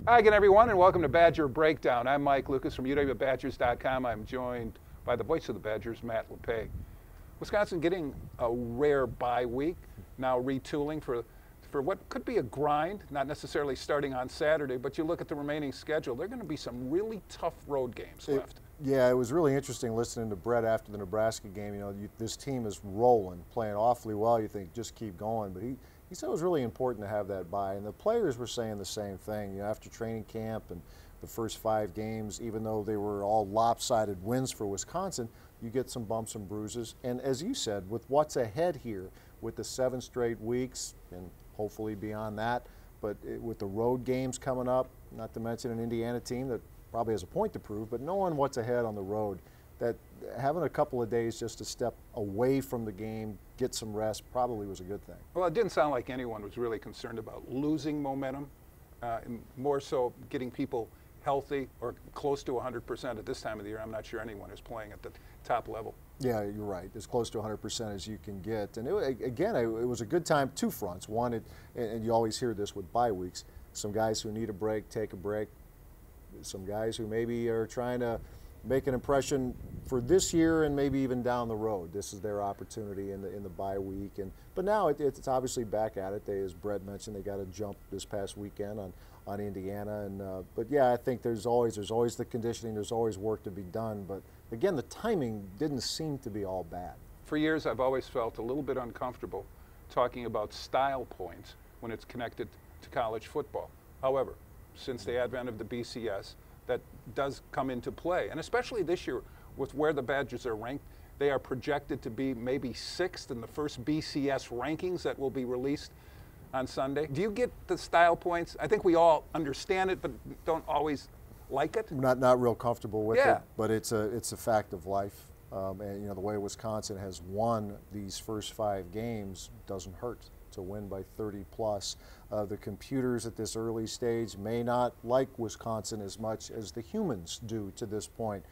Hi again, everyone, and welcome to Badger Breakdown. I'm Mike Lucas from UWBadgers.com. I'm joined by the voice of the Badgers, Matt Lepay. Wisconsin getting a rare bye week, now retooling for what could be a grind, not necessarily starting on Saturday, but you look at the remaining schedule, there are going to be some really tough road games left. Yeah, it was really interesting listening to Brett after the Nebraska game. You know, this team is rolling, playing awfully well. You think, just keep going. But he said it was really important to have that bye. And the players were saying the same thing. You know, after training camp and the first 5 games, even though they were all lopsided wins for Wisconsin, you get some bumps and bruises. And as you said, with what's ahead here, with the 7 straight weeks and hopefully beyond that, but with the road games coming up, not to mention an Indiana team that probably has a point to prove, but knowing what's ahead on the road, that having a couple of days just to step away from the game, get some rest, probably was a good thing. Well, it didn't sound like anyone was really concerned about losing momentum, more so getting people healthy or close to 100% at this time of the year. I'm not sure anyone is playing at the top level. Yeah, you're right. As close to 100% as you can get. And it was a good time, 2 fronts. One, and you always hear this with bye weeks, some guys who need a break, take a break. Some guys who maybe are trying to make an impression for this year and maybe even down the road. This is their opportunity in the bye week. But now it's obviously back at it. As Brett mentioned, they got a jump this past weekend on Indiana. But yeah, I think there's always the conditioning. There's always work to be done. But again, the timing didn't seem to be all bad. For years, I've always felt a little bit uncomfortable talking about style points when it's connected to college football. However, since the advent of the BCS, that does come into play. And especially this year, with where the Badgers are ranked, they are projected to be maybe 6th in the first BCS rankings that will be released on Sunday. Do you get the style points? I think we all understand it, but don't always like it. Not real comfortable with it, but it's a fact of life. And you know, the way Wisconsin has won these first 5 games doesn't hurt. To win by 30 plus. The computers at this early stage may not like Wisconsin as much as the humans do to this point.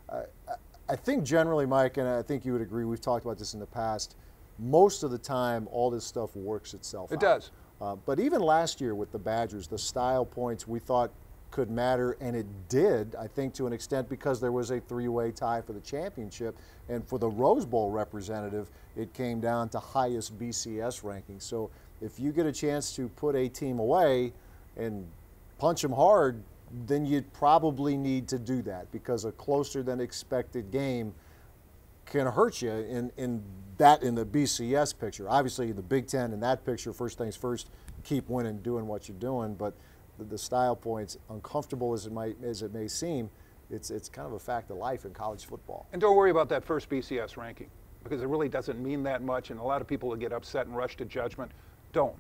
I think generally, Mike, and I think you would agree, we've talked about this in the past, most of the time all this stuff works itself out. It does. But even last year with the Badgers, the style points we thought could matter, and it did, I think, to an extent, because there was a 3-way tie for the championship. And for the Rose Bowl representative, it came down to highest BCS ranking. So if you get a chance to put a team away and punch them hard, then you'd probably need to do that, because a closer than expected game can hurt you in the BCS picture. Obviously, the Big Ten in that picture, first things first, keep winning, doing what you're doing. But the style points, uncomfortable as it may seem, it's kind of a fact of life in college football. And don't worry about that first BCS ranking, because it really doesn't mean that much, and a lot of people will get upset and rush to judgment. Don't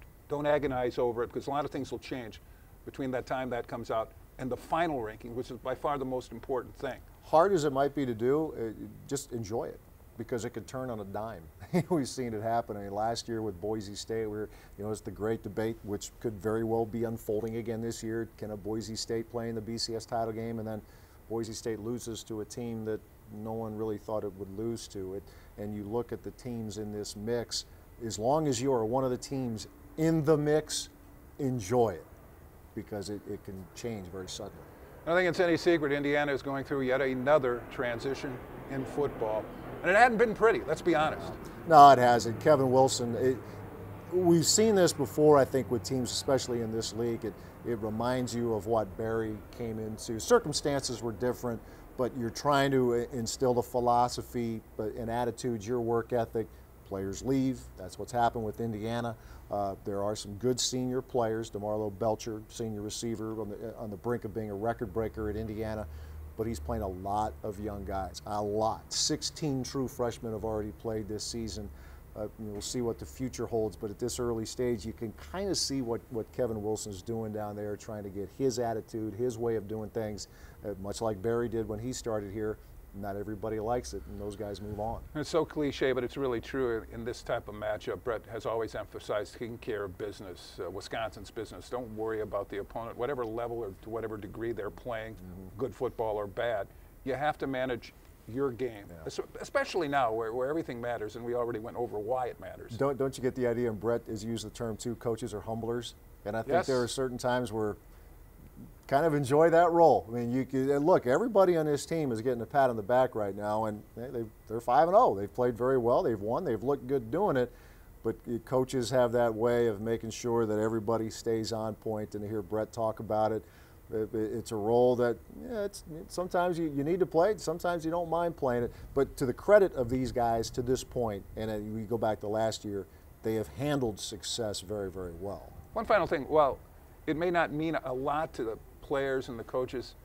agonize over it, because a lot of things will change between that time that comes out and the final ranking, which is by far the most important thing. Hard as it might be to do, just enjoy it, because it could turn on a dime. We've seen it happen. I mean, last year with Boise State, it's the great debate, which could very well be unfolding again this year. Can a Boise State play in the BCS title game? And then Boise State loses to a team that no one really thought it would lose to. And you look at the teams in this mix, as long as you are one of the teams in the mix, enjoy it, because it can change very suddenly. I don't think it's any secret Indiana is going through yet another transition in football. And it hadn't been pretty, let's be honest. No, it hasn't. Kevin Wilson, we've seen this before, I think, with teams, especially in this league. It reminds you of what Barry came into. Circumstances were different, but you're trying to instill the philosophy and attitudes, your work ethic. Players leave. That's what's happened with Indiana. There are some good senior players. DeMarlo Belcher, senior receiver, on the brink of being a record breaker at Indiana. But he's playing a lot of young guys, a lot. 16 true freshmen have already played this season. We'll see what the future holds, but at this early stage, you can kind of see what Kevin Wilson's doing down there, trying to get his attitude, his way of doing things, much like Barry did when he started here. Not everybody likes it, and those guys move on. And it's so cliche, but it's really true in this type of matchup. Brett has always emphasized taking care of business, Wisconsin's business. Don't worry about the opponent, whatever level or to whatever degree they're playing, good football or bad. You have to manage your game, especially now where everything matters, and we already went over why it matters. Don't you get the idea, and Brett has used the term too, coaches are humblers? And I think there are certain times where kind of enjoy that role. I mean, you can look. Everybody on this team is getting a pat on the back right now, and they're 5-0. They've played very well. They've won. They've looked good doing it. But coaches have that way of making sure that everybody stays on point. And to hear Brett talk about it, it's a role that sometimes you need to play it. Sometimes you don't mind playing it. But to the credit of these guys to this point, and we go back to last year, they have handled success very, very well. One final thing. Well, it may not mean a lot to the players and the coaches.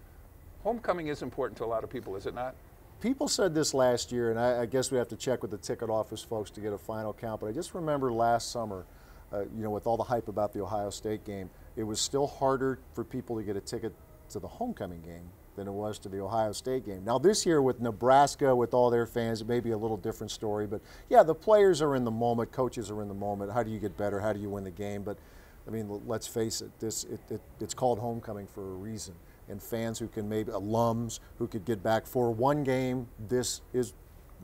Homecoming is important to a lot of people, is it not? People said this last year, and I guess we have to check with the ticket office folks to get a final count, but I just remember last summer, with all the hype about the Ohio State game, it was still harder for people to get a ticket to the homecoming game than it was to the Ohio State game. Now this year with Nebraska, with all their fans, it may be a little different story, but yeah, the players are in the moment, coaches are in the moment. How do you get better? How do you win the game? But I mean, let's face it, it's called homecoming for a reason. And fans who can maybe, alums who could get back for one game, this is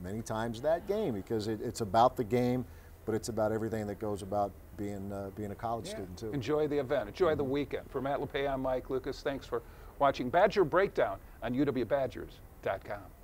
many times that game, because it's about the game, but it's about everything that goes about being a college student too. Enjoy the event, enjoy the weekend. For Matt Lepay, I'm Mike Lucas. Thanks for watching Badger Breakdown on UWBadgers.com.